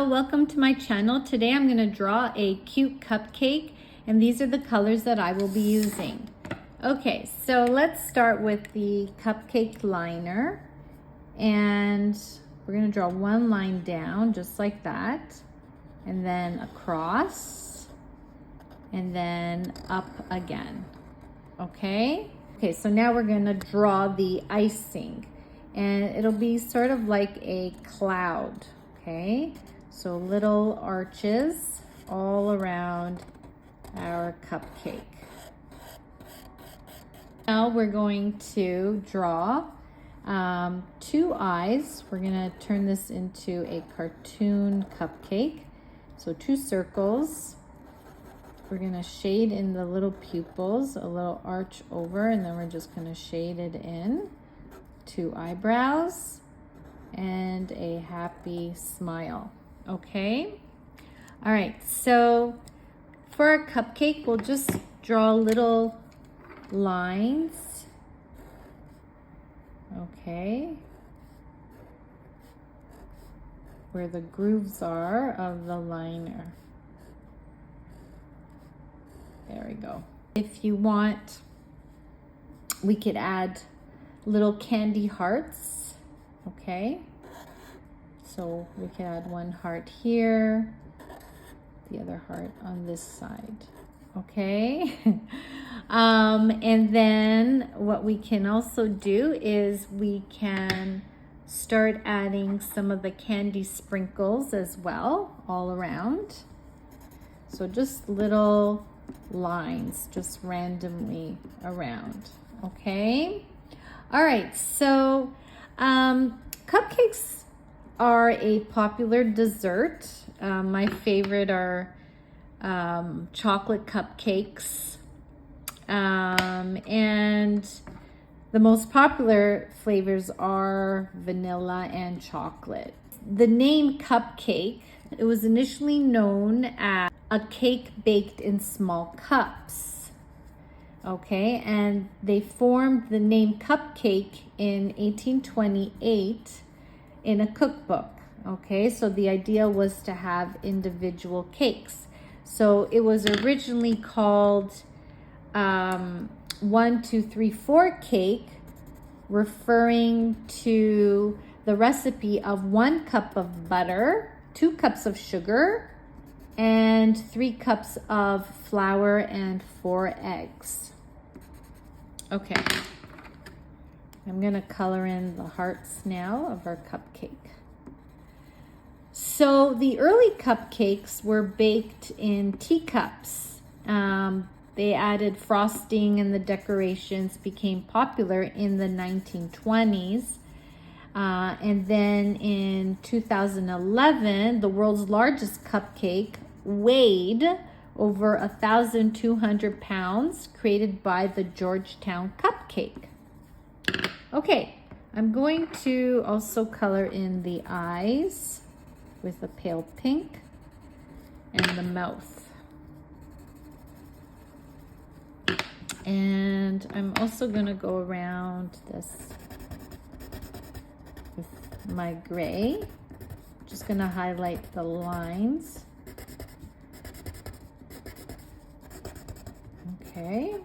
welcome to my channel. Today I'm going to draw a cute cupcake, and these are the colors that I will be using. Okay, so let's start with the cupcake liner, and we're going to draw one line down just like that, and then across, and then up again. Okay, so now we're going to draw the icing, and it'll be sort of like a cloud. Okay, so little arches all around our cupcake. Now we're going to draw two eyes. We're going to turn this into a cartoon cupcake. So two circles. We're going to shade in the little pupils, a little arch over, and then we're just going to shade it in. Two eyebrows and a happy smile. Okay, all right, so for our cupcake we'll just draw little lines. Okay, where the grooves are of the liner. There we go. If you want, we could add little candy hearts. Okay, so we can add one heart here, the other heart on this side. Okay, and then what we can also do is we can start adding some of the candy sprinkles as well all around. So just little lines just randomly around. Okay, all right, so cupcakes are a popular dessert. My favorite are chocolate cupcakes, and the most popular flavors are vanilla and chocolate. The name cupcake, it was initially known as a cake baked in small cups. Okay, and they formed the name cupcake in 1828 in a cookbook. Okay, so the idea was to have individual cakes. So it was originally called 1, 2, 3, 4 cake, referring to the recipe of 1 cup of butter, 2 cups of sugar, and 3 cups of flour and 4 eggs. Okay, I'm gonna color in the hearts now of our cupcake. So the early cupcakes were baked in teacups. They added frosting, and the decorations became popular in the 1920s. And then in 2011, the world's largest cupcake weighed over 1,200 pounds, created by the Georgetown Cupcake. Okay, I'm going to also color in the eyes with a pale pink and the mouth. And I'm also gonna go around this with my gray. Just gonna highlight the lines. Okay,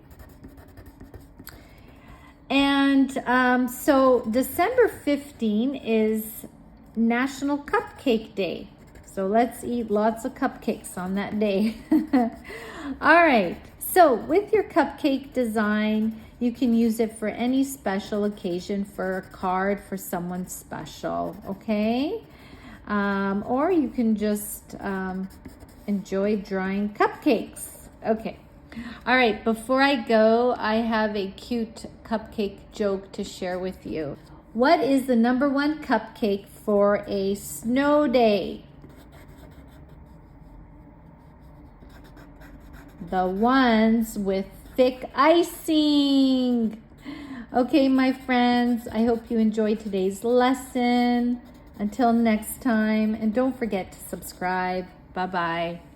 and so December 15 is National Cupcake Day. So let's eat lots of cupcakes on that day. All right, so with your cupcake design, you can use it for any special occasion, for a card for someone special, okay? Or you can just enjoy drawing cupcakes. Okay. All right, before I go, I have a cute cupcake joke to share with you. What is the #1 cupcake for a snow day? The ones with thick icing. Okay, my friends, I hope you enjoyed today's lesson. Until next time, and don't forget to subscribe. Bye-bye.